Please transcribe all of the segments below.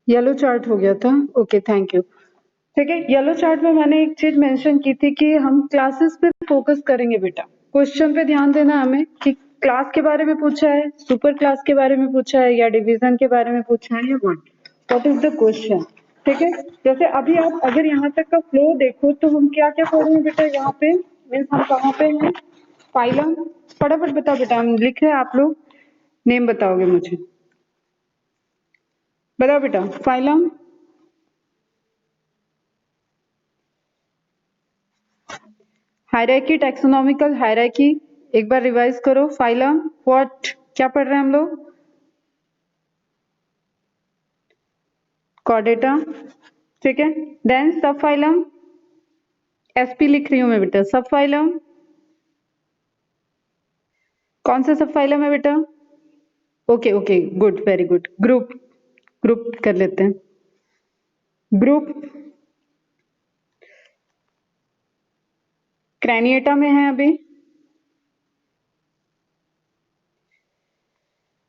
Yellow chart हो गया था, ओके थैंक यू। ठीक है, येलो चार्ट में मैंने एक चीज मेंशन की थी कि हम क्लासेस पे फोकस करेंगे बेटा। क्वेश्चन पे ध्यान देना हमें कि क्लास के बारे में पूछा है, सुपर क्लास के बारे में पूछा है, या डिवीजन के बारे में पूछा है, या व्हाट इज द क्वेश्चन। ठीक है, जैसे अभी आप अगर यहाँ तक का फ्लो देखो तो हम क्या क्या कर रहे हैं बेटा यहाँ पे, मीन्स हम कहाँ पे हैं, फाइलम। फटाफट बताओ बेटा, हम लिख रहे हैं, आप लोग नेम बताओगे मुझे, बताओ बेटा। फाइलम, हायरार्की, टैक्सोनॉमिकल हायरार्की, एक बार रिवाइज करो। फाइलम, व्हाट, क्या पढ़ रहे हैं हम लोग, कॉर्डेटा। ठीक है, देन सब फाइलम, एसपी लिख रही हूं मैं बेटा। सब फाइलम, कौन सा सब फाइलम है बेटा? Okay okay, good, very good. Group, group कर लेते हैं। ग्रुप क्रैनिएटा में है अभी,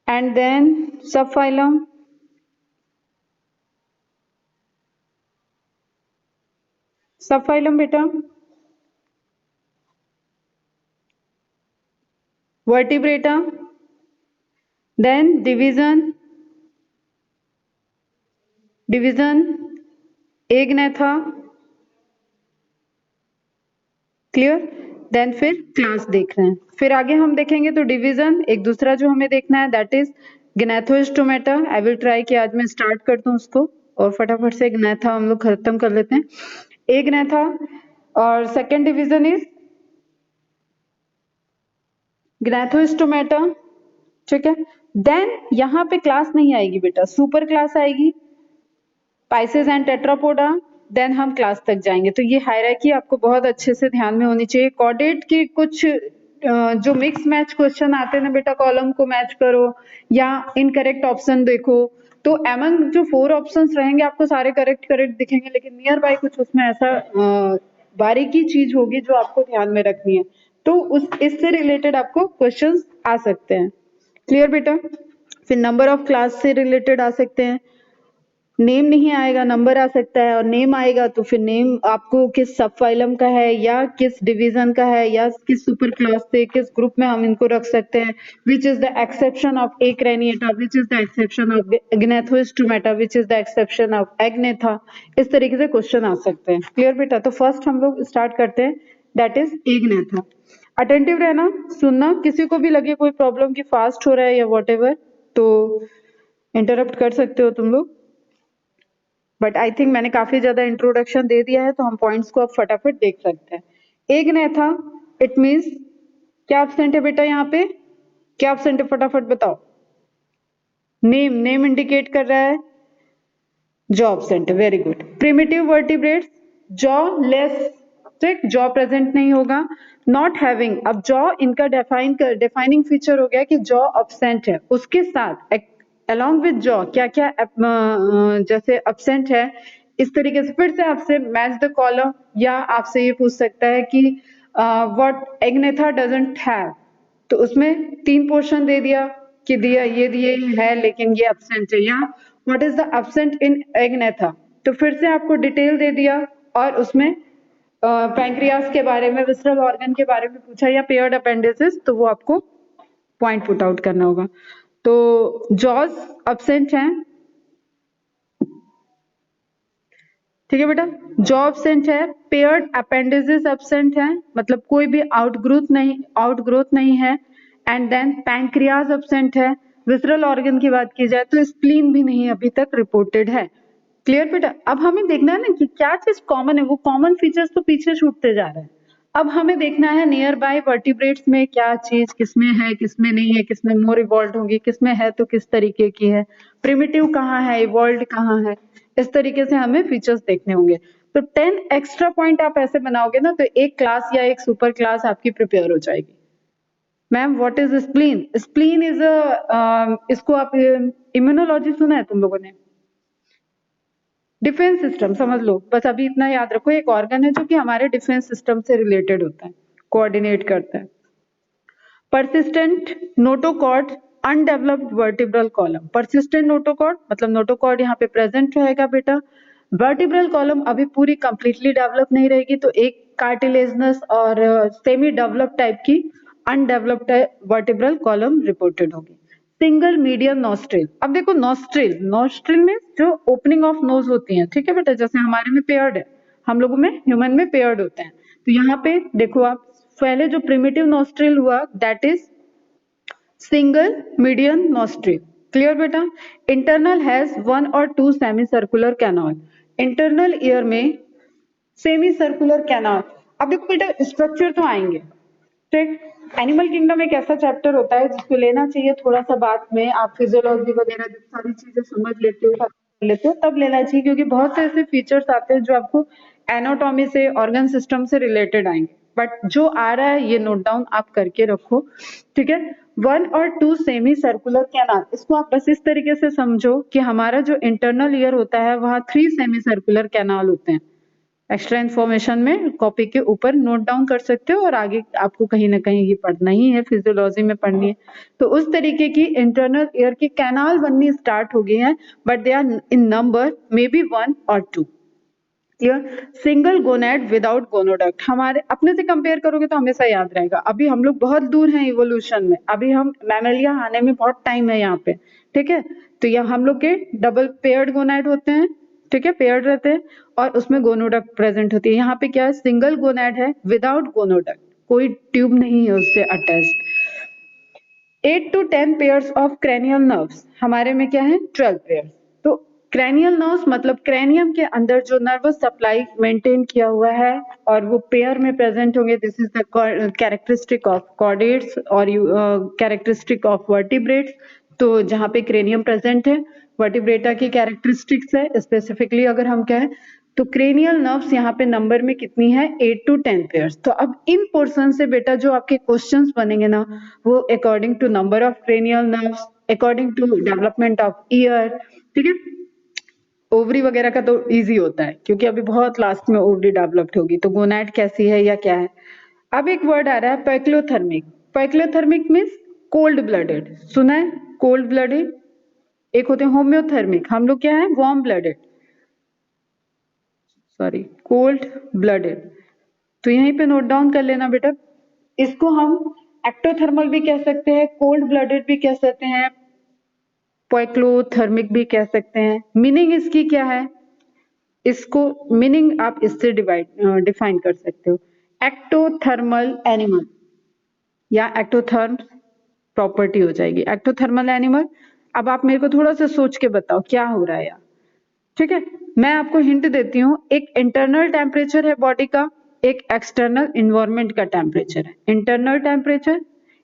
and then subphylum, subphylum बेटा, Vertebrata, then division, division Agnatha, clear. Then फिर क्लास देख रहे हैं, फिर आगे हम देखेंगे तो डिवीजन, एक दूसरा जो हमें देखना है that is Gnathostomata. I will try कि आज मैं स्टार्ट कर दूं उसको और फटाफट से ग्नेथा हम लोग खत्म कर लेते हैं। ए ग्नेथा, और सेकेंड डिवीजन इज ग्नेथोस्टोमेटा। ठीक है, देन यहाँ पे क्लास नहीं आएगी बेटा, सुपर क्लास आएगी, पाइसेस एंड टेट्रापोडा। देन हम क्लास तक जाएंगे। तो ये हायरार्की आपको बहुत अच्छे से ध्यान में होनी चाहिए। कॉर्डेट की कुछ जो मिक्स मैच क्वेश्चन आते हैं ना बेटा, कॉलम को मैच करो या इनकरेक्ट ऑप्शन देखो, तो एमंग जो 4 ऑप्शंस रहेंगे आपको सारे करेक्ट करेक्ट दिखेंगे, लेकिन नियर बाय कुछ उसमें ऐसा बारीकी चीज होगी जो आपको ध्यान में रखनी है, तो उस इससे रिलेटेड आपको क्वेश्चंस आ सकते हैं। क्लियर बेटा। फिर नंबर ऑफ क्लास से रिलेटेड आ सकते हैं, नेम नहीं आएगा, नंबर आ सकता है, और नेम आएगा तो फिर नेम आपको किस सब फाइलम का है या किस डिवीजन का है या किस सुपर क्लास से किस ग्रुप में हम इनको रख सकते हैं। Which is the exception of a craniata, which is the exception of gnathostomata, which is the exception of agnatha. इस तरीके से क्वेश्चन आ सकते हैं। क्लियर बेटा। तो फर्स्ट हम लोग स्टार्ट करते हैं, दैट इज एग्नेथा। अटेंटिव रहना, सुनना, किसी को भी लगे कोई प्रॉब्लम की फास्ट हो रहा है या वॉट तो इंटरप्ट कर सकते हो तुम लोग, बट आई थिंक मैंने काफी ज्यादा इंट्रोडक्शन दे दिया है तो हम पॉइंट्स को अब फटाफट देख सकते हैं। एग्नेथा, इट मीन्स क्या एब्सेंट है बेटा यहाँ पे, क्या एब्सेंट है फटाफट बताओ। नेम, नेम इंडिकेट कर रहा है, जॉ एब्सेंट है, very good. Primitive vertebrates, jaw less, ठीक, जॉ प्रेजेंट नहीं होगा। नॉट हैविंग, अब जॉ इनका डिफाइनिंग फीचर हो गया कि जॉ एब्सेंट है, उसके साथ along with jaw क्या क्या जैसे absent है, इस तरीके से फिर से आपसे मैच द कॉलम, या आपसे ये पूछ सकता है कि what एग्नेथा doesn't have, तो उसमें 3 पोर्शन दे दिया कि दिए है लेकिन ये absent है, या what is the absent in Agnatha, तो फिर से आपको डिटेल दे दिया, और उसमें पैंक्रियास के बारे में, विसरल ऑर्गन के बारे में पूछा, या पेयर्ड अपेंडिसेस, तो वो आपको पॉइंट पुट आउट करना होगा। तो जॉज एब्सेंट है, ठीक है बेटा, जॉ एब्सेंट है, पेयर्ड अपेंडिसेस एब्सेंट है, मतलब कोई भी आउटग्रोथ नहीं है, एंड देन पैंक्रियाज एब्सेंट है। विसरल ऑर्गन की बात की जाए तो स्प्लीन भी नहीं अभी तक रिपोर्टेड है। क्लियर बेटा। अब हमें देखना है ना कि क्या चीज कॉमन है, वो कॉमन फीचर्स तो पीछे छूटते जा रहे हैं। अब हमें देखना है नियर बाय वर्टिब्रेट्स में क्या चीज किसमें है, किसमें नहीं है, किसमें मोर इवॉल्व होगी, किसमें है तो किस तरीके की है, प्रिमिटिव कहाँ है, इवॉल्व कहाँ है, इस तरीके से हमें फीचर्स देखने होंगे। तो 10 एक्स्ट्रा पॉइंट आप ऐसे बनाओगे ना तो एक क्लास या एक सुपर क्लास आपकी प्रिपेयर हो जाएगी। Ma'am what is spleen? Spleen is इसको आप इम्यूनोलॉजी सुना है तुम लोगों ने? डिफेंस सिस्टम समझ लो, बस अभी इतना याद रखो, एक ऑर्गन है जो कि हमारे डिफेंस सिस्टम से रिलेटेड होता है, कोऑर्डिनेट करता है। persistent notochord undeveloped vertebral column. persistent notochord मतलब notochord यहाँ पे present रहेगा बेटा, vertebral column अभी पूरी completely develop नहीं रहेगी, तो एक cartilaginous और semi developed टाइप की undeveloped vertebral column reported होगी. सिंगल मीडियम नॉस्ट्रिल, अब देखो नॉस्ट्रिल, नॉस्ट्रिल में जो ओपनिंग ऑफ नोज होती है, ठीक है बेटा, जैसे हमारे में पेयर्ड है, हम लोगों में ह्यूमन में पेयर्ड होते हैं, तो यहाँ पे देखो आप, पहले जो प्रिमिटिव नॉस्ट्रिल हुआ that is single medium nostril. Clear बेटा. इंटरनल हैज 1 और 2 semi circular canal. Internal ear में सेमी सर्कुलर कैनाल. अब देखो बेटा स्ट्रक्चर तो आएंगे, ठीक. एनिमल किंगडम एक ऐसा चैप्टर होता है जिसको लेना चाहिए थोड़ा सा बाद में, आप फिजियोलॉजी वगैरह जब सारी चीजें समझ लेते हो, लेते हो तब लेना चाहिए, क्योंकि बहुत से ऐसे फीचर्स आते हैं जो आपको एनाटॉमी से, ऑर्गन सिस्टम से रिलेटेड आएंगे, बट जो आ रहा है ये नोट डाउन आप करके रखो, ठीक है. 1 और 2 सेमी सर्कुलर कैनाल, इसको आप बस इस तरीके से समझो कि हमारा जो इंटरनल ईयर होता है वहां 3 सेमी सर्कुलर कैनाल होते हैं. एक्स्ट्रा इन्फॉर्मेशन में कॉपी के ऊपर नोट डाउन कर सकते हो, और आगे आपको कहीं ना कहीं ये पढ़ना ही है, फिजियोलॉजी में पढ़नी है, तो उस तरीके की इंटरनल ईयर की कैनाल बननी स्टार्ट हो गई है, but they are in number maybe 1 और 2. सिंगल गोनेड विदाउट गोनोडक्ट, हमारे अपने से कंपेयर करोगे तो हमेशा याद रहेगा, अभी हम लोग बहुत दूर हैं इवोल्यूशन में, अभी हम मैमेलिया आने में बहुत टाइम है यहाँ पे, ठीक है. तो यहाँ हम लोग के डबल पेयर्ड गोनेड होते हैं, ठीक है, पेयर्ड रहते हैं, और उसमें गोनोडक्ट प्रेजेंट होती है. यहाँ पे क्या है, सिंगल गोनेड है विदाउट गोनोडक्ट, कोई ट्यूब नहीं है उससे attached. 8 to 10 pairs of cranial nerves, हमारे में क्या है 12 पेयर्स. तो क्रेनियल नर्व्स मतलब क्रेनियम के अंदर जो नर्वस सप्लाई मेंटेन किया हुआ है और वो पेयर में प्रेजेंट होंगे. This is the characteristic of chordates और कैरेक्टरिस्टिक ऑफ वर्टिब्रेट्स. तो जहाँ पे क्रेनियम प्रेजेंट है, वर्टिब्रेटा की कैरेक्टरिस्टिक्स है स्पेसिफिकली अगर हम कहें, तो क्रेनियल नर्व्स यहाँ पे नंबर में कितनी है 8 to 10 पेयर्स. तो अब इन पोर्शन से बेटा जो आपके क्वेश्चंस बनेंगे ना, वो according to number of cranial nerves, according to development of ear, ठीक है. ओवरी वगैरह का तो इजी होता है क्योंकि अभी बहुत लास्ट में ओवरी डेवलप्ड होगी, तो गोनैड कैसी है या क्या है. अब एक वर्ड आ रहा है पैक्लोथर्मिक. पैक्लोथर्मिक मीन्स कोल्ड ब्लडेड, सुना है कोल्ड ब्लडेड. एक होते हैं होम्योथर्मिक, हम लोग क्या है warm blooded, sorry cold blooded. तो यहीं पे नोट डाउन कर लेना बेटा. इसको हम एक्टोथर्मल भी कह सकते हैं, कोल्ड ब्लडेड भी कह सकते हैं, पैक्लोथर्मिक भी कह सकते हैं. मीनिंग इसकी क्या है, इसको मीनिंग आप इससे डिफाइन कर सकते हो. एक्टोथर्मल एनिमल या एक्टोथर्म प्रॉपर्टी हो जाएगी एक्टोथर्मल एनिमल. अब आप मेरे को थोड़ा सा सोच के बताओ क्या हो रहा है यार, ठीक है. मैं आपको हिंट देती हूँ, एक इंटरनल टेम्परेचर है बॉडी का, एक एक्सटर्नल इन्वायरमेंट का टेम्परेचर है. इंटरनल टेम्परेचर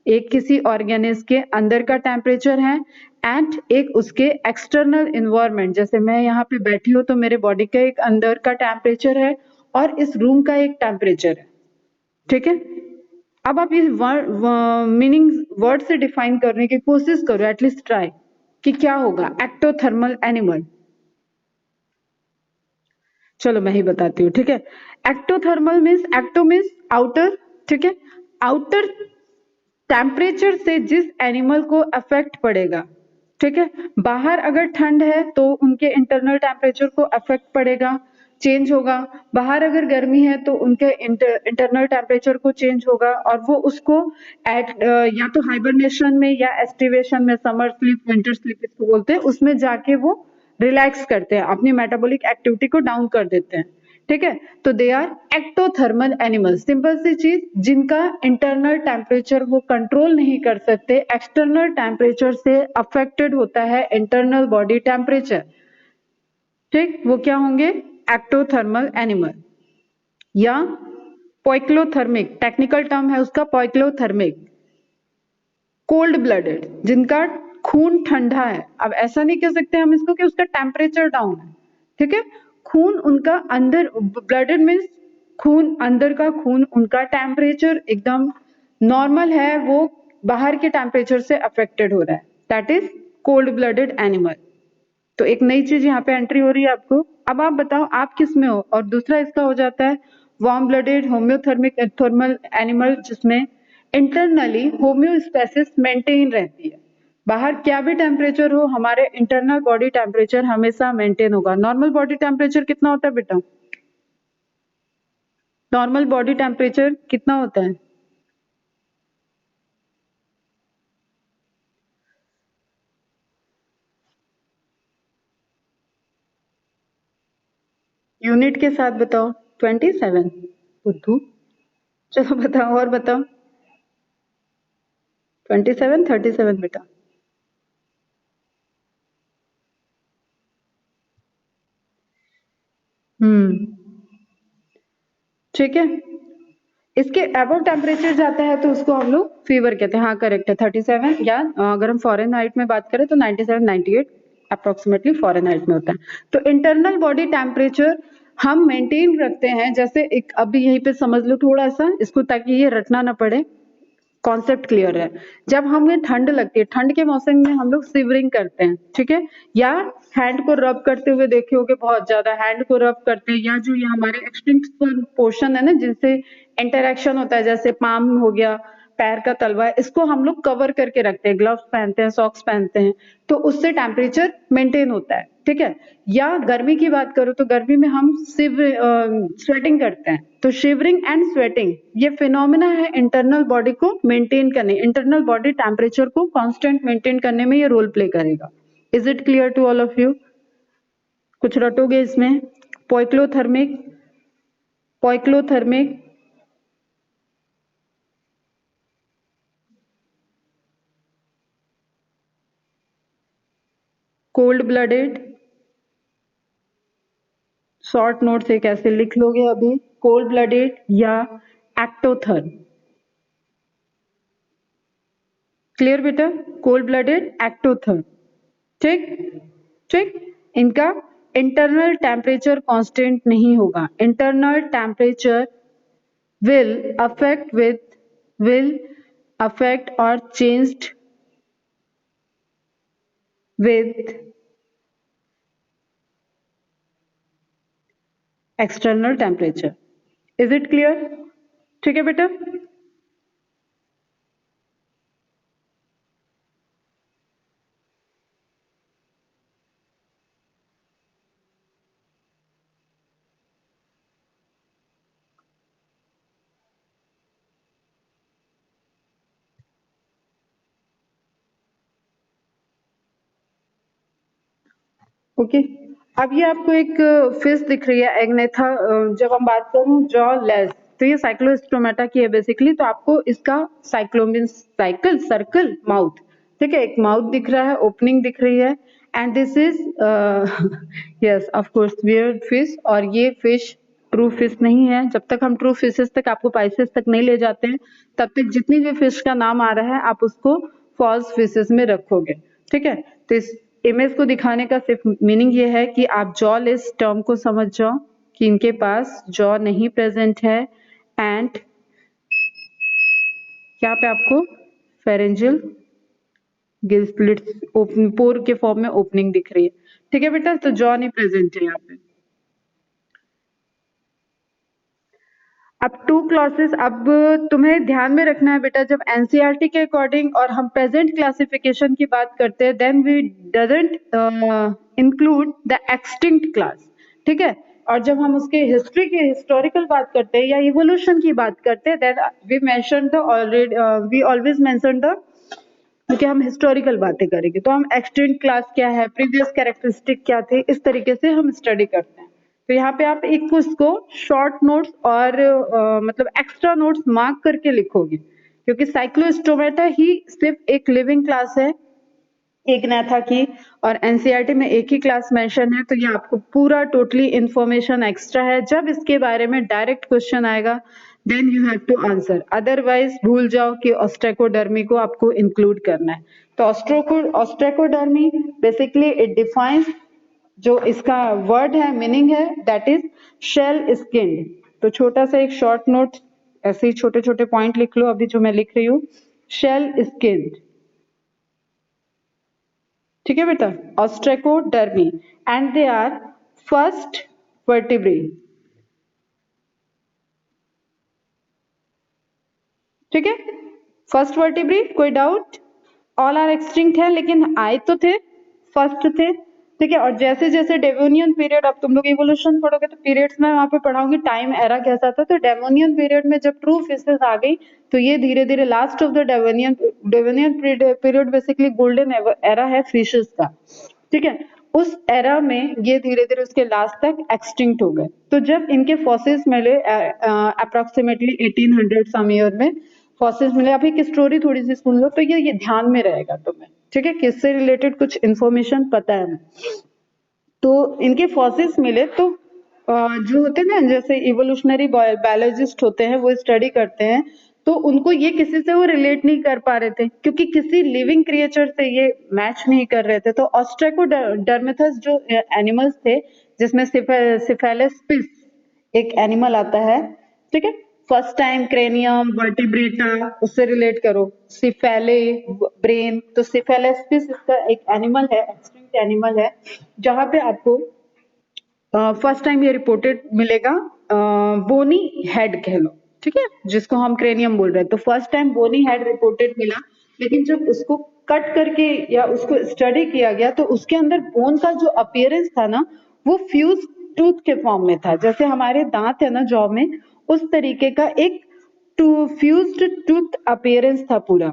एक किसी ऑर्गेनिज्म के अंदर का टेम्परेचर है, एंड एक उसके एक्सटर्नल इन्वायरमेंट, जैसे मैं यहाँ पे बैठी हूँ तो मेरे बॉडी का एक अंदर का टेम्परेचर है और इस रूम का एक टेम्परेचर है, ठीक है. अब आप इस मीनिंग वर्ड से डिफाइन करने की कोशिश करो, एटलीस्ट ट्राई कि क्या होगा एक्टोथर्मल एनिमल. चलो मैं ही बताती हूँ, ठीक है. एक्टोथर्मल मीन्स, एक्टो मीन्स आउटर, ठीक है. आउटर टेम्परेचर से जिस एनिमल को अफेक्ट पड़ेगा, ठीक है. बाहर अगर ठंड है तो उनके इंटरनल टेम्परेचर को अफेक्ट पड़ेगा, चेंज होगा. बाहर अगर गर्मी है तो उनके इंटरनल टेम्परेचर को चेंज होगा, और वो उसको या तो हाइबरनेशन में या एस्टिवेशन में, समर स्लीप विंटर स्लीप इसको बोलते हैं, उसमें जाके वो रिलैक्स करते हैं, अपनी मेटाबॉलिक एक्टिविटी को डाउन कर देते हैं, ठीक है. तो दे आर एक्टोथर्मल एनिमल्स. सिंपल सी चीज, जिनका इंटरनल टेम्परेचर वो कंट्रोल नहीं कर सकते, एक्सटर्नल टेम्परेचर से अफेक्टेड होता है इंटरनल बॉडी टेम्परेचर, ठीक, वो क्या होंगे एक्टोथर्मल एनिमल. या पैक्लोथर्मिक, टेक्निकल टर्म है उसका पैक्लोथर्मिक, कोल्ड ब्लडेड, जिनका खून ठंडा है. अब ऐसा नहीं कह सकते हम इसको कि उसका टेम्परेचर डाउन है, ठीक है. खून उनका अंदर, ब्लडेड मीन्स खून, अंदर का खून, उनका टेम्परेचर एकदम नॉर्मल है, वो बाहर के टेम्परेचर से अफेक्टेड हो रहा है, that is cold blooded animal. तो एक नई चीज यहाँ पे एंट्री हो रही है आपको. अब आप बताओ आप किस में हो. और दूसरा इसका हो जाता है warm blooded homeothermic thermal animal, जिसमें इंटरनली होम्योस्टेसिस मेंटेन रहती है। बाहर क्या भी टेम्परेचर हो, हमारे इंटरनल बॉडी टेम्परेचर हमेशा मेंटेन होगा। नॉर्मल बॉडी टेम्परेचर कितना होता है बेटा? नॉर्मल बॉडी टेम्परेचर कितना होता है? यूनिट के साथ बताओ। 27। बुद्धू, चलो बताओ और बताओ। 27, 37 बेटा। ठीक है। इसके अबव टेम्परेचर जाता है तो उसको हम लोग फीवर कहते हैं। हाँ करेक्ट है 37, या अगर हम फॉरेन हाइट में बात करें तो 97, 98 अप्रोक्सीमेटली फॉरेन हाइट में होता है। तो इंटरनल बॉडी टेम्परेचर हम मेंटेन रखते हैं। जैसे एक अभी यहीं पे समझ लो थोड़ा सा इसको, ताकि ये रटना ना पड़े, कॉन्सेप्ट क्लियर है। जब हमें ठंड लगती है, ठंड के मौसम में हम लोग शिवरिंग करते हैं, ठीक है, या हैंड को रब करते हुए देखे होगे, बहुत ज्यादा हैंड को रब करते हैं, या जो ये हमारे एक्सट्रीम पोर्शन है ना जिनसे इंटरेक्शन होता है, जैसे पाम हो गया, पैर का तलवा, इसको हम लोग कवर करके रखते हैं, ग्लव्स पहनते हैं, सॉक्स पहनते हैं, तो उससे टेम्परेचर मेंटेन होता है, ठीक है। या गर्मी की बात करो तो गर्मी में हम स्वेटिंग करते हैं, तो शिवरिंग एंड स्वेटिंग ये फिनोमिना है इंटरनल बॉडी को मेंटेन करने, इंटरनल बॉडी टेम्परेचर को कांस्टेंट मेंटेन करने में ये रोल प्ले करेगा। Is it clear to all of you? कुछ रटोगे इसमें? Poikilothermic, poikilothermic, cold blooded, short note से कैसे लिख लोगे अभी? कोल्ड ब्लडेड या एक्टोथर्म? क्लियर बेटा? कोल्ड ब्लडेड, एक्टोथर्म, ठीक ठीक। इनका इंटरनल टेम्परेचर कांस्टेंट नहीं होगा। Internal temperature will affect or changed with external temperature. Is it clear? ठीक है बेटा? ओके। अब ये आपको एक फिश दिख रही है, एग्नेथा। जब हम बात करें जॉ लेस, तो ये साइक्लोस्टोमेटा की है बेसिकली। तो आपको इसका साइक्लोमिन साइकिल सर्कल माउथ, ठीक है, एक माउथ दिख रहा है, ओपनिंग दिख रही है, and this is yes of course weird fish. और ये फिश ट्रू फिश नहीं है। जब तक हम ट्रू फिशेस तक आपको पाइसेस तक नहीं ले जाते हैं, तब तक जितनी भी फिश का नाम आ रहा है आप उसको फॉल्स फिशेस में रखोगे, ठीक है। तो इस इमेज को दिखाने का सिर्फ मीनिंग ये है कि आप जॉ लेस टर्म को समझ जाओ कि इनके पास जॉ नहीं प्रेजेंट है, एंड यहाँ पे आपको फेरेंजियल गिल स्लिट्स ओपन पोर के फॉर्म में ओपनिंग दिख रही है, ठीक है बेटा। तो जॉ नहीं प्रेजेंट है यहाँ पे। अब टू क्लॉसेस, अब तुम्हें ध्यान में रखना है बेटा, जब एनसीईआरटी के अकॉर्डिंग और हम प्रेजेंट क्लासिफिकेशन की बात करते हैं, then we doesn't include the extinct class, ठीक है। और जब हम उसके हिस्ट्री की हिस्टोरिकल बात करते हैं या इवोल्यूशन की बात करते हैं, then we mention the already we always mention the, क्योंकि हम हिस्टोरिकल बातें करेंगे तो हम एक्सटिंक्ट क्लास क्या है, प्रीवियस कैरेक्टरिस्टिक क्या थे, इस तरीके से हम स्टडी करते हैं। तो यहाँ पे आप एक उसको शॉर्ट नोट्स और मतलब एक्स्ट्रा नोट्स मार्क करके लिखोगे, क्योंकि साइक्लोस्टोमेटा ही सिर्फ एक लिविंग क्लास है एक नेथा की, और एनसीईआरटी में एक ही क्लास मेंशन है। तो ये आपको पूरा टोटली इंफॉर्मेशन एक्स्ट्रा है। जब इसके बारे में डायरेक्ट क्वेश्चन आएगा then you have to answer, otherwise भूल जाओ कि ऑस्ट्रेकोडर्मी को आपको इंक्लूड करना है। तो ऑस्ट्रेकोडर्मी बेसिकली इट डिफाइंस, जो इसका वर्ड है मीनिंग है, दैट इज शेल स्किन्ड। तो छोटा सा एक शॉर्ट नोट, ऐसे ही छोटे छोटे पॉइंट लिख लो अभी जो मैं लिख रही हूँ, शेल स्किन्ड, ठीक है बेटा, Ostracodermi, and they are first vertebrae, ठीक है। फर्स्ट वर्टिब्री, कोई डाउट? ऑल आर एक्सटिंक्ट है, लेकिन आए तो थे, फर्स्ट थे, ठीक है। और जैसे जैसे डेवोनियन पीरियड, अब तुम लोग इवोल्यूशन पढ़ोगे तो पीरियड्स में वहां पे पढ़ाऊंगी टाइम एरा कैसा था। तो डेवोनियन पीरियड में जब ट्रू फिशेस आ गई तो ये धीरे धीरे last of the Devonian period basically golden era है फिशेस का, ठीक है। उस एरा में ये धीरे धीरे उसके लास्ट तक एक्सटिंक्ट हो गए। तो जब इनके फॉसिल्स मिले अप्रोक्सीमेटली 1800 सम ईयर में फॉसिल्स मिले। अभी की स्टोरी थोड़ी सी सुन लो तो ये ध्यान में रहेगा तुम्हें, ठीक है। किससे रिलेटेड कुछ इंफॉर्मेशन पता है हमें। तो इनके फॉसिल्स मिले तो जो होते हैं ना, जैसे इवोल्यूशनरी बायोलॉजिस्ट होते हैं वो स्टडी करते हैं, तो उनको ये किसी से वो रिलेट नहीं कर पा रहे थे क्योंकि किसी लिविंग क्रिएचर से ये मैच नहीं कर रहे थे। तो ऑस्ट्रेकोडर्मेथस जो एनिमल्स थे, जिसमें सिफेलेस्पिस एक एनिमल आता है, ठीक है। फर्स्ट टाइम क्रेनियम वर्टिब्रेटा उससे रिलेट करो, सिफेले ब्रेन, तो सिफेलेस्पिस इसका एक एनिमल है, एक्सटिंक्ट एनिमल है, जहां पे आपको फर्स्ट टाइम ये रिपोर्टेड मिलेगा बोनी हेड कह लो, ठीक है, जिसको हम क्रेनियम बोल रहे हैं। तो फर्स्ट टाइम बोनी हेड रिपोर्टेड मिला, लेकिन जब उसको कट करके या उसको स्टडी किया गया तो उसके अंदर बोन का जो अपीयरेंस था ना, वो फ्यूज टूथ के फॉर्म में था। जैसे हमारे दांत है ना जॉ में, उस तरीके का एक फ्यूज्ड टूथ अपीयरेंस था पूरा,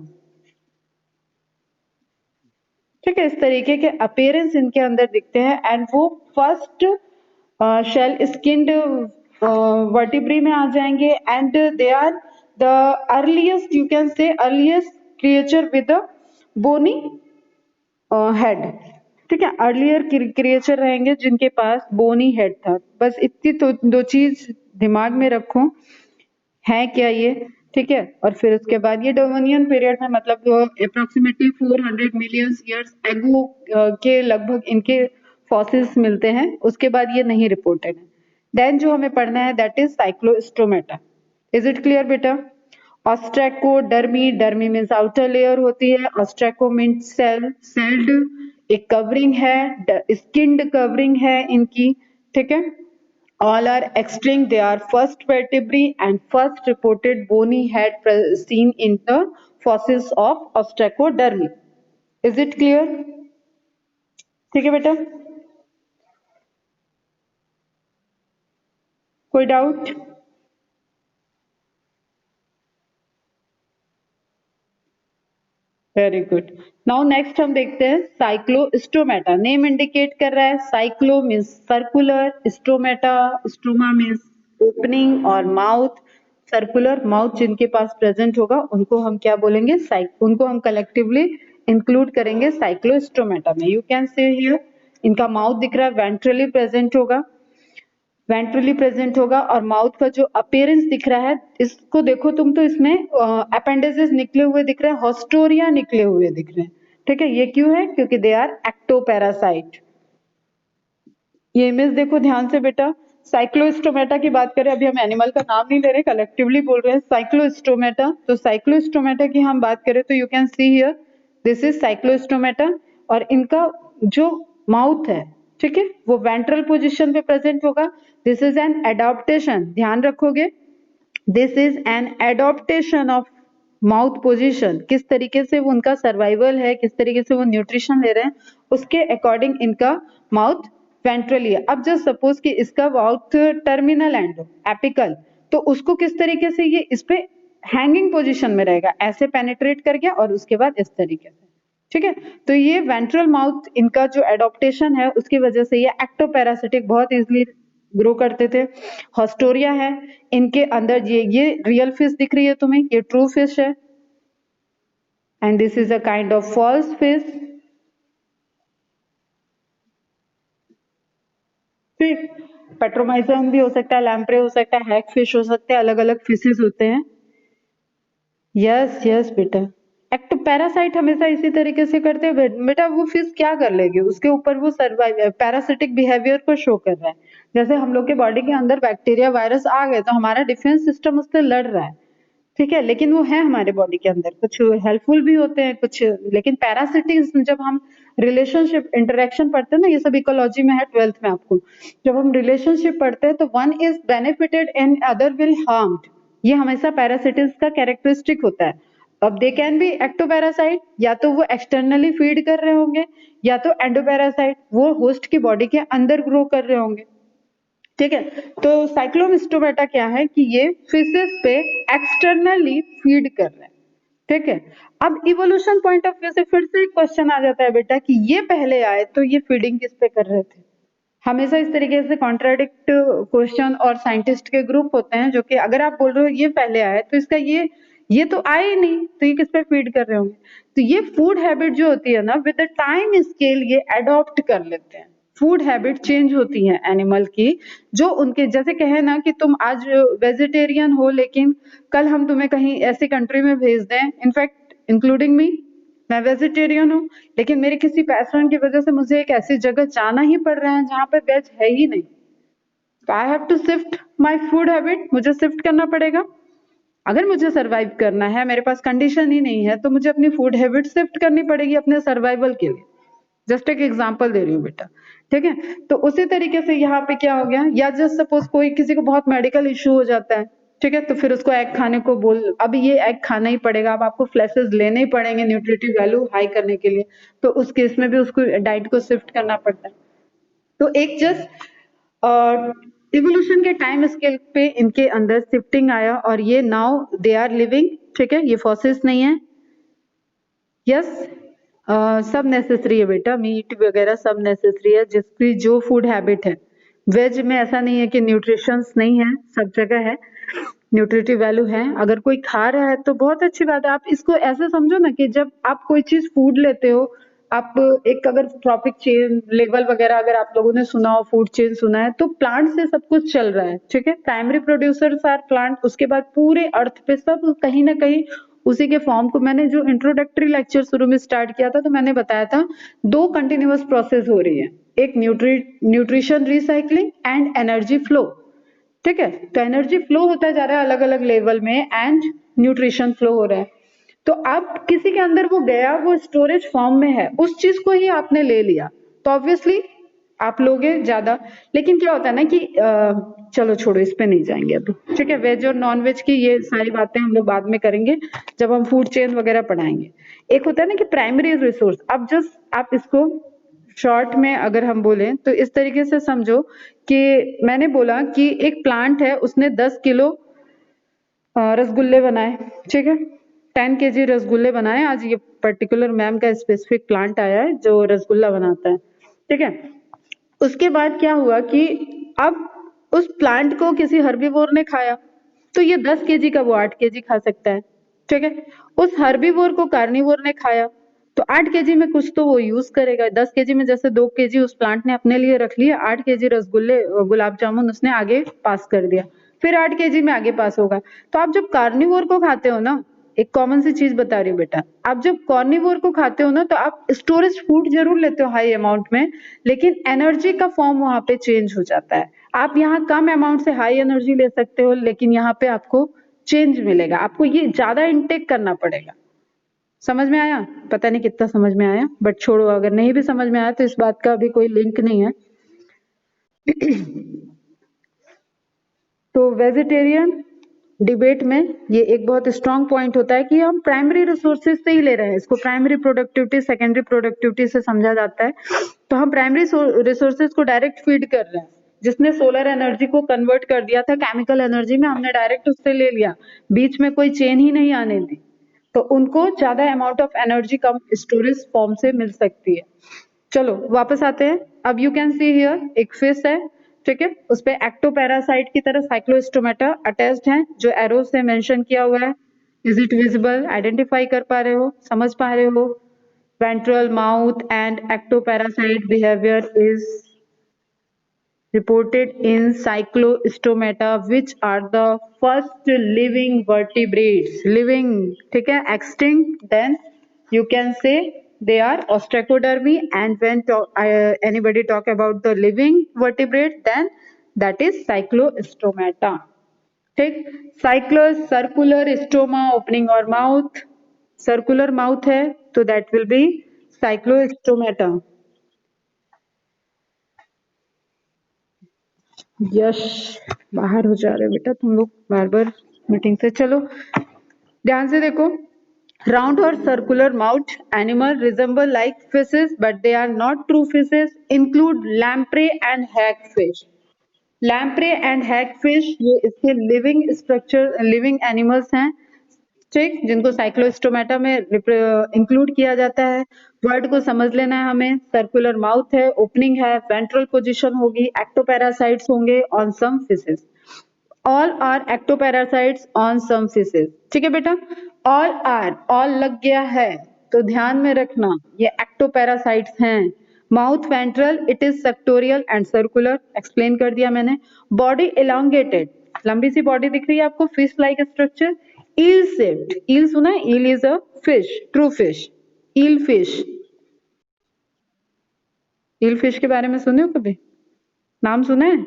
ठीक है। इस तरीके के अपीयरेंस इनके अंदर दिखते हैं। एंड वो फर्स्ट शेल स्किन्ड वर्टिब्री में आ जाएंगे। And they are the earliest, you can say earliest creature with a bony head, ठीक है। अर्लियर क्रिएचर रहेंगे जिनके पास बोनी हेड था। बस इतनी तो दो चीज दिमाग में रखो, है क्या ये, ठीक है। और फिर उसके बाद ये डेवोनियन पीरियड में मतलब अप्रोक्सीमेटली 400 मिलियन ईयर्स एगो के लगभग इनके फॉसिल्स मिलते हैं। उसके बाद ये नहीं रिपोर्टेड है। देन जो हमें पढ़ना है that is cyclostomata. Is it clear बेटा? Ostracodermi, dermi means outer layer होती है, ऑस्ट्रेको मीन्स सेल्ड, एक कवरिंग है, स्किन्ड कवरिंग है इनकी, ठीक है। All are extinct. They are first vertebrae and first reported bony head seen in the fossils of Ostracodermi. Is it clear? ठीक है बेटा, कोई doubt? Very good. Now next हम देखते हैं साइक्लोस्टोमेटा। नेम इंडिकेट कर रहा है, cyclo means circular, stomata stoma means opening और माउथ, सर्कुलर माउथ जिनके पास प्रेजेंट होगा उनको हम क्या बोलेंगे, उनको हम कलेक्टिवली इंक्लूड करेंगे साइक्लोस्टोमेटा में। यू कैन से हियर इनका माउथ दिख रहा है, वेंट्रली प्रेजेंट होगा, वेंट्रली प्रेजेंट होगा। और माउथ का जो अपीयरेंस दिख रहा है, इसको देखो तुम तो इसमें अपेंडिसेस निकले हुए दिख रहे हैं, हॉस्टोरिया निकले हुए दिख रहे हैं, ठीक है। ये क्यों है? क्योंकि दे आर एक्टोपैरासाइट। ये इमेज देखो ध्यान से बेटा। साइक्लोस्टोमेटा की बात करें, अभी हम एनिमल का नाम नहीं ले रहे, कलेक्टिवली बोल रहे हैं साइक्लोस्टोमेटा। तो साइक्लोस्टोमेटा की हम बात करें तो you can see here this is Cyclostomata. और इनका जो माउथ है, ठीक है, वो वेंट्रल पोजीशन पे प्रेजेंट होगा। दिस इज एन एडॉप्टेशन, ध्यान रखोगे, this is an adaptation of mouth position. किस तरीके से वो उनका सर्वाइवल है, किस तरीके से वो न्यूट्रिशन ले रहे हैं, उसके अकॉर्डिंग इनका माउथ वेंट्रली है। अब जस्ट सपोज कि इसका माउथ टर्मिनल एंड एपिकल, तो उसको किस तरीके से ये इस पे हैंगिंग पोजीशन में रहेगा, ऐसे पेनिट्रेट कर गया और उसके बाद इस तरीके से, ठीक है। तो ये वेंट्रल माउथ इनका जो एडॉप्टेशन है उसकी वजह से ये एक्टोपैरासिटिक बहुत इजीली ग्रो करते थे। हॉस्टोरिया है इनके अंदर, ये रियल फिश दिख रही है तुम्हें, ये ट्रू फिश है। And this is a kind of false fish, ठीक। पेट्रोमाइजन भी हो सकता है, लैम्प्रे हो सकता है, हैग फिश हो सकते हैं, अलग अलग फिशेस होते हैं। यस यस बेटा, एक्ट पैरासाइट हमेशा इसी तरीके से करते हैं बेटा। वो फिश क्या कर लेगी, उसके ऊपर वो सर्वाइव पैरासिटिक बिहेवियर को शो कर रहा है। जैसे हम लोग के बॉडी के अंदर बैक्टीरिया वायरस आ गए तो हमारा डिफेंस सिस्टम उससे लड़ रहा है, ठीक है, लेकिन वो है हमारे बॉडी के अंदर, कुछ हेल्पफुल भी होते हैं कुछ, लेकिन पैरासिटिक जब हम रिलेशनशिप इंटरेक्शन पढ़ते हैं ना, ये सब इकोलॉजी में है 12th में आपको, जब हम रिलेशनशिप पढ़ते हैं तो one is benefited and other will harmed, ये हमेशा पैरासिटिक्स का कैरेक्टरिस्टिक होता है। अब दे कैन बी एक्टोपैरासाइट, या तो वो एक्सटर्नली फीड कर रहे होंगे या तो एंडोपैरासाइट, वो होस्ट की बॉडी के अंदर ग्रो कर रहे होंगे। ठीक है, तो साइक्लोस्टोमेटा क्या है कि ये फिशेस पे एक्सटर्नली फीड कर रहे हैं। ठीक है, अब इवोल्यूशन पॉइंट ऑफ व्यू से फिर से एक क्वेश्चन आ जाता है बेटा कि ये पहले आए तो ये फीडिंग किस पे कर रहे थे। हमेशा इस तरीके से कॉन्ट्राडिक्ट क्वेश्चन और साइंटिस्ट के ग्रुप होते हैं जो कि अगर आप बोल रहे हो ये पहले आए तो इसका ये तो आए ही नहीं, तो ये किस पे फीड कर रहे होंगे। तो ये फूड हैबिट जो होती है ना, विद द टाइम स्केल ये अडॉप्ट कर लेते हैं। फूड हैबिट चेंज होती है एनिमल की, जो उनके जैसे कहे ना कि तुम आज वेजिटेरियन हो लेकिन कल हम तुम्हें कहीं ऐसी कंट्री में भेज दें, इनफैक्ट इंक्लूडिंग मी, मैं वेजिटेरियन हूँ लेकिन मेरे किसी पैशन की वजह से मुझे एक ऐसी जगह जाना ही पड़ रहा है जहाँ पे वेज है ही नहीं, तो I have to shift my food habit, मुझे शिफ्ट करना पड़ेगा। अगर मुझे सरवाइव करना है, मेरे पास कंडीशन ही नहीं है, तो मुझे अपनी फूड हैबिट शिफ्ट करनी पड़ेगी अपने सर्वाइवल के लिए। जस्ट एक एग्जांपल दे रही हूँ बेटा। ठीक है, तो उसी तरीके से यहाँ पे क्या हो गया, या जस्ट सपोज कोई किसी को बहुत मेडिकल इश्यू हो जाता है, ठीक है, तो फिर उसको एग खाने को बोल, अब ये एग खाना ही पड़ेगा, अब आपको फ्लैशेस लेने ही पड़ेंगे न्यूट्रिटिव वैल्यू हाई करने के लिए, तो उस केस में भी उसको डाइट को शिफ्ट करना पड़ता है। तो एक जस्ट इवोल्यूशन के टाइम स्केल पे इनके अंदर शिफ्टिंग आया और ये नाउ दे आर लिविंग। ठीक है, ये फॉसिल्स नहीं है। यस, सब नेसेसरी है बेटा, मीट वगैरह सब नेसेसरी है, जिसकी जो फूड हैबिट है। वेज में ऐसा नहीं है कि न्यूट्रिशंस नहीं है, सब जगह है, न्यूट्रिटिव वैल्यू है। अगर कोई खा रहा है तो बहुत अच्छी बात है। आप इसको ऐसे समझो ना कि जब आप कोई चीज फूड लेते हो, आप एक अगर ट्रॉपिक चेन लेवल वगैरह अगर आप लोगों ने सुना हो, फूड चेन सुना है, तो प्लांट से सब कुछ चल रहा है। ठीक है, प्राइमरी प्रोड्यूसर्स आर प्लांट, उसके बाद पूरे अर्थ पे सब कहीं ना कहीं उसी के फॉर्म को, मैंने जो इंट्रोडक्टरी लेक्चर शुरू में स्टार्ट किया था तो मैंने बताया था दो कंटिन्यूअस प्रोसेस हो रही है, एक nutrition recycling and energy flow. ठीक है, तो एनर्जी फ्लो होता जा रहा है अलग अलग लेवल में एंड न्यूट्रिशन फ्लो हो रहा है। तो अब किसी के अंदर वो गया, वो स्टोरेज फॉर्म में है, उस चीज को ही आपने ले लिया तो ऑब्वियसली आप लोगे ज्यादा। लेकिन क्या होता है ना कि चलो छोड़ो, इस पे नहीं जाएंगे अभी। ठीक है, वेज और नॉन वेज की ये सारी बातें हम लोग बाद में करेंगे जब हम फूड चेन वगैरह पढ़ाएंगे। एक होता है ना कि प्राइमरी रिसोर्स, अब जस्ट आप इसको शॉर्ट में अगर हम बोलें तो इस तरीके से समझो कि मैंने बोला कि एक प्लांट है, उसने 10 किलो रसगुल्ले बनाए। ठीक है, 10 केजी रसगुल्ले बनाए। आज ये पर्टिकुलर मैम का स्पेसिफिक प्लांट आया है जो रसगुल्ला बनाता है। ठीक है, उसके बाद क्या हुआ कि अब उस प्लांट को किसी हर्बीवोर ने खाया, तो ये 10 केजी का वो 8 केजी खा सकता है। ठीक है, उस हर्बीवोर को कार्निवोर ने खाया तो 8 केजी में कुछ तो वो यूज करेगा। 10 केजी में जैसे 2 केजी उस प्लांट ने अपने लिए रख लिए, 8 केजी रसगुल्ले गुलाब जामुन उसने आगे पास कर दिया, फिर 8 केजी में आगे पास होगा। तो आप जब कार्निवोर को खाते हो ना, एक कॉमन सी चीज बता रही हूँ बेटा, आप जब कार्निवोर को खाते हो ना तो आप स्टोरेज फूड जरूर लेते हो हाई अमाउंट में, लेकिन एनर्जी का फॉर्म वहां पे चेंज हो जाता है। आप यहाँ कम अमाउंट से हाई एनर्जी ले सकते हो, लेकिन यहाँ पे आपको चेंज मिलेगा, आपको ये ज्यादा इनटेक करना पड़ेगा। समझ में आया? पता नहीं कितना समझ में आया, बट छोड़ो, अगर नहीं भी समझ में आया तो इस बात का अभी कोई लिंक नहीं है। तो वेजिटेरियन डिबेट में ये एक बहुत स्ट्रांग पॉइंट होता है कि हम प्राइमरी रिसोर्सेज से ही ले रहे हैं, इसको प्राइमरी प्रोडक्टिविटी सेकेंडरी प्रोडक्टिविटी से समझा जाता है। तो हम प्राइमरी रिसोर्सेज को डायरेक्ट फीड कर रहे हैं, जिसने सोलर एनर्जी को कन्वर्ट कर दिया था केमिकल एनर्जी में, हमने डायरेक्ट उससे ले लिया, बीच में कोई चेन ही नहीं आने दी, तो उनको ज्यादा amount of energy come storage form से मिल सकती है। चलो वापस आते हैं। अब यू कैन सी हियर एक फिश है, ठीक है, उस पे एक्टोपैरासाइट की तरह साइक्लोस्टोमेटा अटैच्ड है जो एरो से मेंशन किया हुआ है। Is it visible? आइडेंटिफाई कर पा रहे हो, समझ पा रहे हो? Ventral mouth and ectoparasite behaviour is reported in cyclostomata, which are the first living vertebrates. Living, ठीक है, extinct, then you can say they are ostracodermy, and when anybody talk about the living vertebrate, then that is cyclostomata. ठीक, cyclus, circular, stoma, opening or mouth, circular mouth है तो that will be cyclostomata. यश, बाहर हो जा रहे हो बेटा तुम लोग बार बार मीटिंग से। चलो ध्यान से देखो, Round or circular mouthed animal resemble like fishes, but they are not true fishes. Include lamprey and hagfish. Lamprey and hagfish ये इसके लिविंग स्ट्रक्चर लिविंग एनिमल्स हैं, ठीक, जिनको साइक्लोस्टोमेटा में इंक्लूड किया जाता है। वर्ड को समझ लेना है हमें। सर्कुलर माउथ है, ओपनिंग है, वेंट्रल पोजीशन होगी, एक्टोपैरासाइट्स होंगे on some fishes. All are ectoparasites on some fishes. ठीक है बेटा, ऑल लग गया है तो ध्यान में रखना ये एक्टोपैरासाइट्स हैं। Mouth ventral, it is sectoral and circular, explain कर दिया मैंने। बॉडी एलोंगेटेड, लंबी सी बॉडी दिख रही है आपको, fish like structure. Eel shaped, eel सुना है? Eel is a fish, true fish, eel fish. Eel fish के बारे में सुने हो कभी? नाम सुना है?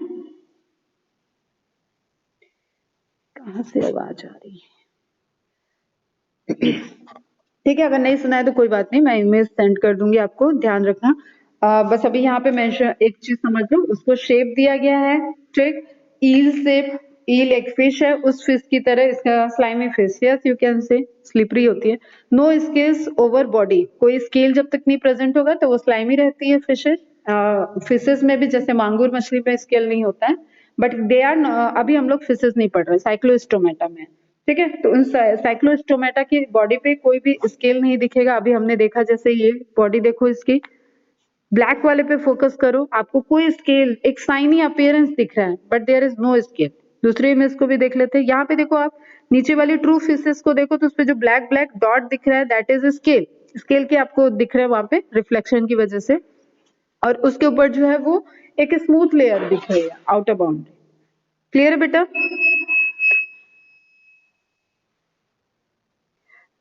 कहाँ से आवाज आ रही है? ठीक है, अगर नहीं सुना है तो कोई बात नहीं, मैं इमेज सेंड कर दूंगी आपको, ध्यान रखना। बस अभी यहाँ पे मेंशन एक चीज समझ लो, उसको शेप दिया गया है, ठीक, ईल शेप। ईल एक फिश है, उस फिश की तरह इसका slimy fish, yes you can से, स्लिपरी होती है। नो स्केल्स ओवर बॉडी, कोई स्केल जब तक नहीं प्रेजेंट होगा तो वो स्लाइमी रहती है फिशेस। फिशेस में भी जैसे मांगुर मछली में स्केल नहीं होता है, बट दे आर, अभी हम लोग फिशेस नहीं पढ़ रहे, साइक्लोस्टोमेटा में, ठीक है। तो उन साइक्लोस्टोमेटा की बॉडी पे कोई भी स्केल नहीं दिखेगा। अभी हमने देखा जैसे ये बॉडी देखो इसकी, ब्लैक वाले पे फोकस करो, आपको कोई स्केल, एक साइनी अपीयरेंस दिख रहा है, but there is no scale. दूसरे इमेज को भी देख लेते हैं, यहाँ पे देखो आप, नीचे वाली ट्रू फिशेस को देखो तो उसपे जो ब्लैक ब्लैक डॉट दिख रहा है दैट इज स्केल। स्केल के आपको दिख रहा है वहां पे रिफ्लेक्शन की वजह से, और उसके ऊपर जो है वो एक स्मूथ लेयर दिख रही है, आउटर बाउंड्री। क्लियर है बेटा?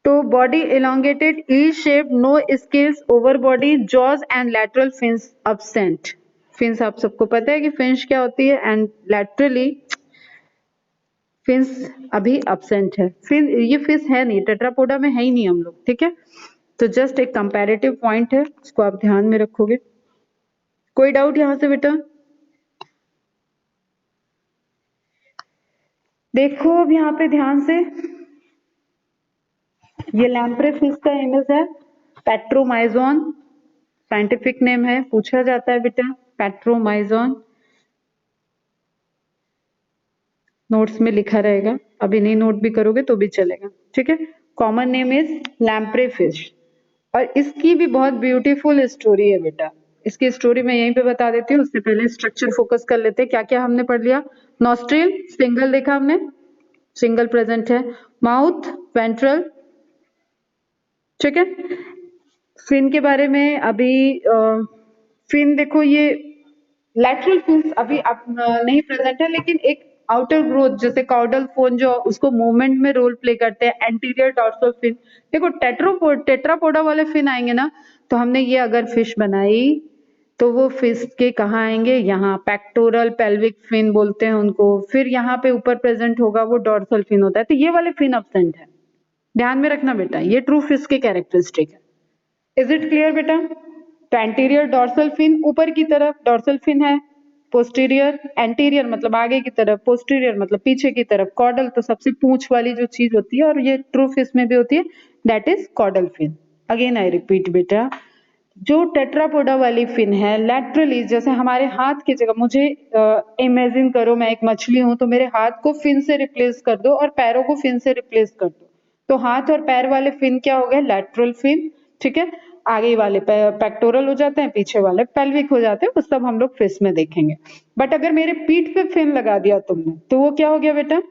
तो body elongated, eel shaped, no scales over body, jaws and lateral fins absent। Fins आप सबको पता है कि फिंच क्या होती है, एंड लैटरली फिन्स अभी absent है। फिन ये फिश है नहीं, टेट्रापोडा में है ही नहीं हम लोग, ठीक है। तो जस्ट एक कंपैरेटिव पॉइंट है, उसको आप ध्यान में रखोगे। कोई डाउट यहाँ से बेटा? देखो अब यहाँ पे ध्यान से, ये लैम्प्रे फिश का इमेज है, पेट्रोमाइजोन साइंटिफिक नेम है, पूछा जाता है बेटा, पेट्रोमाइजोन। नोट्स में लिखा रहेगा, अभी नहीं नोट भी करोगे तो भी चलेगा, ठीक है। Common name is lamprey fish, और इसकी भी बहुत ब्यूटीफुल स्टोरी है बेटा। इसकी स्टोरी मैं यहीं पे बता देती हूँ, उससे पहले स्ट्रक्चर फोकस कर लेते हैं। क्या क्या हमने पढ़ लिया? नॉस्ट्रिल सिंगल देखा हमने, सिंगल प्रेजेंट है। माउथ वेंट्रल, ठीक है। फिन के बारे में अभी फिन देखो, ये लैटरल फिन्स अभी नहीं प्रेजेंट है, लेकिन एक आउटर ग्रोथ जैसे कॉर्डल फोन जो उसको मूवमेंट में रोल प्ले करते हैं, एंटीरियर डॉर्सल फिन। देखो टेट्रापोडा वाले फिन आएंगे ना, तो हमने ये अगर फिश बनाई तो वो फिश के कहाँ आएंगे, यहाँ पेक्टोरल पेल्विक फिन बोलते हैं उनको। फिर यहाँ पे ऊपर प्रेजेंट होगा वो डॉर्सल फिन होता है, तो ये वाले फिन अब्सेंट है, ध्यान में रखना बेटा, ये ट्रू फिश के कैरेक्टरिस्टिक है। इज इट क्लियर बेटा? तो एंटीरियर डॉर्सल फिन ऊपर की तरफ डॉर्सल फिन है, पोस्टीरियर एंटीरियर मतलब आगे की तरफ, पोस्टीरियर मतलब पीछे की तरफ, कॉर्डल तो सबसे पूंछ वाली जो चीज होती है, और ये ट्रू फिश में भी होती है, that is caudal fin. Again I repeat बेटा, जो टेट्रापोडा वाली फिन है लैटरली, जैसे हमारे हाथ की जगह, मुझे इमेजिन करो मैं एक मछली हूं, तो मेरे हाथ को फिन से रिप्लेस कर दो और पैरों को फिन से रिप्लेस कर दो, तो हाथ और पैर वाले फिन क्या हो गए? लैटरल फिन, ठीक है। आगे वाले पेक्टोरल हो जाते हैं, पीछे वाले पेल्विक हो जाते हैं, वो सब हम लोग फिश में देखेंगे। बट अगर मेरे पीठ पे फिन लगा दिया तुमने तो वो क्या हो गया बेटा?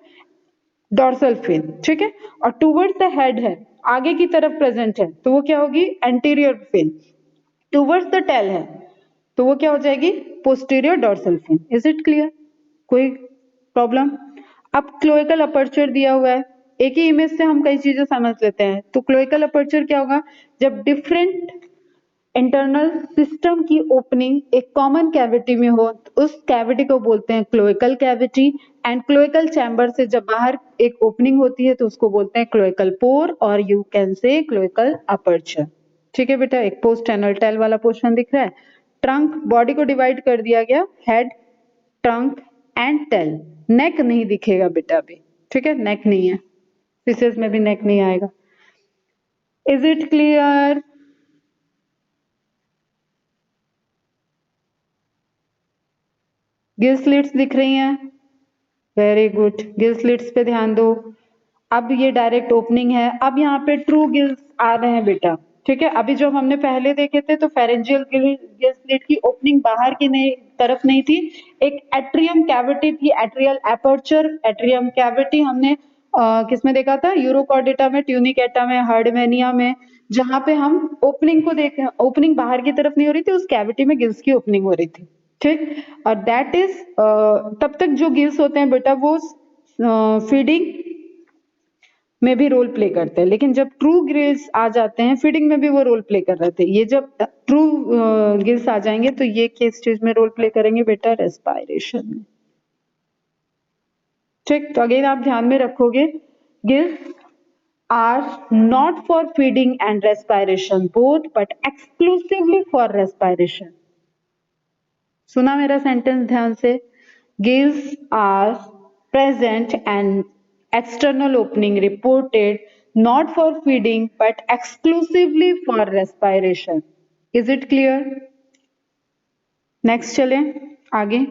डॉर्सल फिन, ठीक है। और टूवर्ड्स द हेड है, आगे की तरफ प्रेजेंट है, तो वो क्या होगी? Anterior fin. Towards the tail है तो वो क्या हो जाएगी? Posterior dorsal fin. Is it clear? कोई प्रॉब्लम? अब क्लोइकल अपर्चर दिया हुआ है, एक ही इमेज से हम कई चीजें समझ लेते हैं। तो क्लोइकल अपर्चर क्या होगा? जब डिफरेंट इंटरनल सिस्टम की ओपनिंग एक कॉमन कैविटी में हो तो उस कैविटी को बोलते हैं cloacal cavity, and cloacal chamber से जब बाहर एक ओपनिंग होती है तो उसको बोलते हैं क्लोइकल पोर, और यू कैन से क्लोइकल अपर्चर, ठीक है बेटा। एक पोस्ट एनल टेल वाला पोर्शन दिख रहा है। ट्रंक, बॉडी को डिवाइड कर दिया गया, हेड, ट्रंक एंड टेल। नेक नहीं दिखेगा बेटा अभी, ठीक है, नेक नहीं है, फिशेस में भी नेक नहीं आएगा। Is it clear? Gill slits दिख रही हैं? वेरी गुड, गिल स्लिट्स पे ध्यान दो। अब ये डायरेक्ट ओपनिंग है, अब यहाँ पे ट्रू गिल्स आ रहे हैं बेटा, ठीक है। अभी जो हमने पहले देखे थे तो फेरेंजियल गिल स्लिट की ओपनिंग बाहर की नहीं तरफ नहीं थी, एक एट्रियम कैविटी थी, एट्रियल एपर्चर, एट्रियम कैविटी हमने किसमें देखा था? यूरोकॉर्डेटा में, ट्यूनिकेटा में, हर्डमेनिया में, जहां पे हम ओपनिंग को देख, ओपनिंग बाहर की तरफ नहीं हो रही थी, उस कैविटी में गिल्स की ओपनिंग हो रही थी, ठीक। और दैट इज तब तक जो गिल्स होते हैं बेटा वो फीडिंग में भी रोल प्ले करते हैं, लेकिन जब ट्रू गिल्स आ जाते हैं फीडिंग में भी वो रोल प्ले कर रहे थे, ये जब ट्रू गिल्स आ जाएंगे तो ये किस चीज में रोल प्ले करेंगे बेटा? रेस्पायरेशन में, ठीक। तो अगेन आप ध्यान में रखोगे, gills are not for feeding and respiration both but exclusively for respiration. सुना मेरा सेंटेंस ध्यान से? Gills are present and external opening reported not for feeding but exclusively for respiration. Is it clear? Next चलें आगे,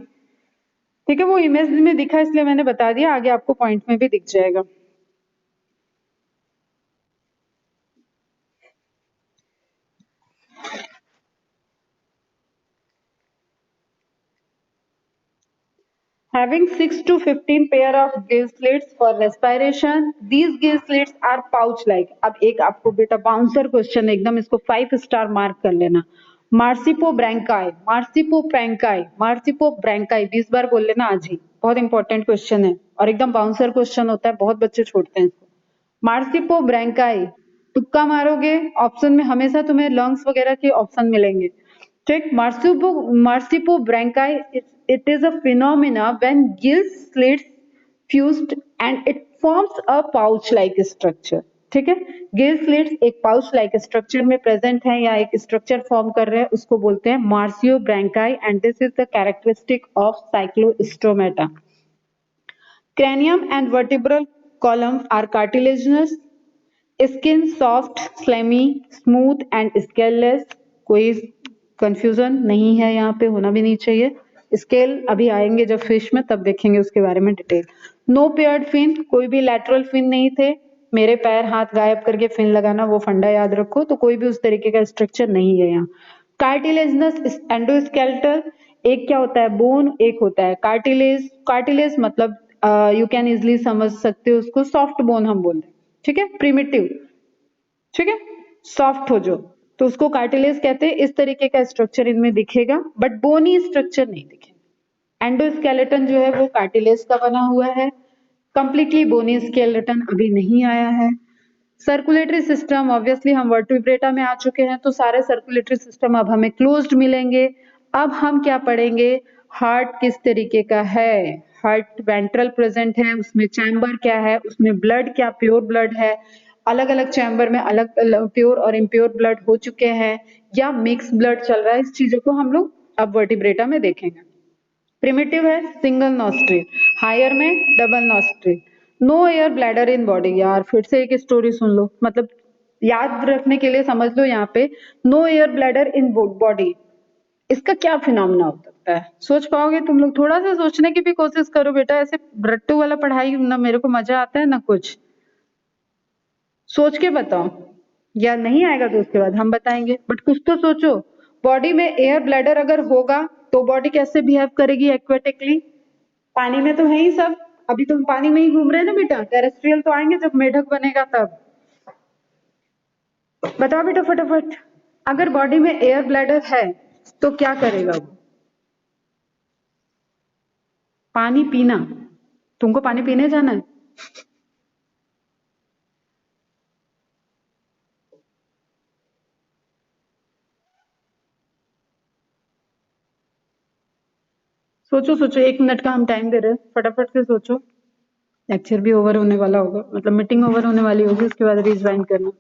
ठीक है। वो image में दिखा इसलिए मैंने बता दिया, आगे आपको पॉइंट में भी दिख जाएगा। Having 6 to 15 pair of gill slits for respiration. These gill slits are pouch like. अब एक आपको बेटा बाउंसर क्वेश्चन है एकदम, इसको 5 स्टार मार्क कर लेना। मार्सिपो ब्रैंकाई, मार्सिपो ब्रैंकाई, मार्सिपो ब्रैंकाई 20 बार बोल लेना आज ही, बहुत इंपॉर्टेंट क्वेश्चन है और एकदम बाउंसर क्वेश्चन होता है, बहुत बच्चे छोड़ते हैं इसको। मार्सिपो ब्रैंकाई, तुक्का मारोगे ऑप्शन में हमेशा तुम्हें लंग्स वगैरह के ऑप्शन मिलेंगे, ठीक। Marsipo branchi, it is a phenomena when gill slits fused and it forms a pouch-like structure, ठीक है। गिल स्लिट्स एक पाउच लाइक स्ट्रक्चर में प्रेजेंट है या एक स्ट्रक्चर फॉर्म कर रहे हैं, उसको बोलते हैं marsipobranchii and this is the characteristic of cyclostomata. Cranium and vertebral column are cartilaginous, skin soft, slimy, smooth and scaleless, कोई कंफ्यूजन नहीं है यहाँ पे, होना भी नहीं चाहिए। स्केल अभी आएंगे जब फिश में तब देखेंगे उसके बारे में डिटेल। नो पेयर्ड फिन, कोई भी लैटरल फिन नहीं थे, मेरे पैर हाथ गायब करके फिन लगाना वो फंडा याद रखो, तो कोई भी उस तरीके का स्ट्रक्चर नहीं है यहाँ। कार्टिलेजनस एंडोस्केलेटल, एक क्या होता है? बोन, एक होता है कार्टिलेज। कार्टिलेज मतलब यू कैन इजिली समझ सकते हो उसको, सॉफ्ट बोन हम बोलते हैं, ठीक है, प्रिमिटिव, ठीक है, सॉफ्ट हो जो, तो उसको कार्टिलेज कहते हैं। इस तरीके का स्ट्रक्चर इनमें दिखेगा बट बोनी स्ट्रक्चर नहीं दिखेगा। एंडोस्केलेटन जो है वो कार्टिलेज का बना हुआ है, कंप्लीटली बोनी स्केलेटन अभी नहीं आया है। सर्कुलेटरी सिस्टम, ऑब्वियसली हम वर्टिब्रेटा में आ चुके हैं तो सारे सर्कुलेटरी सिस्टम अब हमें क्लोज्ड मिलेंगे। अब हम क्या पढ़ेंगे? हार्ट किस तरीके का है, हार्ट वेंट्रल प्रेजेंट है, उसमें चैम्बर क्या है, उसमें ब्लड क्या प्योर ब्लड है, अलग अलग चैम्बर में अलग प्योर और इम्प्योर ब्लड हो चुके हैं या मिक्स ब्लड चल रहा है, इस चीजों को हम लोग अब वर्टिब्रेटा में देखेंगे। प्रिमिटिव है सिंगल नॉस्ट्रिल, हायर में double nostril, no air bladder in body. यार फिर से एक स्टोरी सुन लो, मतलब याद रखने के लिए समझ लो, यहाँ पे no air bladder in body, इसका क्या फिनोमेना हो सकता है? सोच पाओगे तुम लोग? थोड़ा सा सोचने की भी कोशिश करो बेटा, ऐसे रट्टू वाला पढ़ाई ना मेरे को मजा आता है ना कुछ, सोच के बताओ, या नहीं आएगा तो उसके बाद हम बताएंगे, बट कुछ तो सोचो। बॉडी में एयर ब्लैडर अगर होगा तो बॉडी कैसे बिहेव करेगी एक्वेटिकली? पानी में तो है ही सब, अभी तुम पानी में ही घूम रहे हैं ना बेटा, टेरेस्ट्रियल तो आएंगे जब मेढक बनेगा तब। बताओ बेटा फटाफट, अगर बॉडी में एयर ब्लैडर है तो क्या करेगा वो? पानी पीना, तुमको पानी पीने जाना है? सोचो सोचो, 1 मिनट का हम टाइम दे रहे हैं, फटाफट से सोचो। लेक्चर भी ओवर होने वाला होगा, मतलब मीटिंग ओवर होने वाली होगी, उसके बाद रिज्वाइन करना।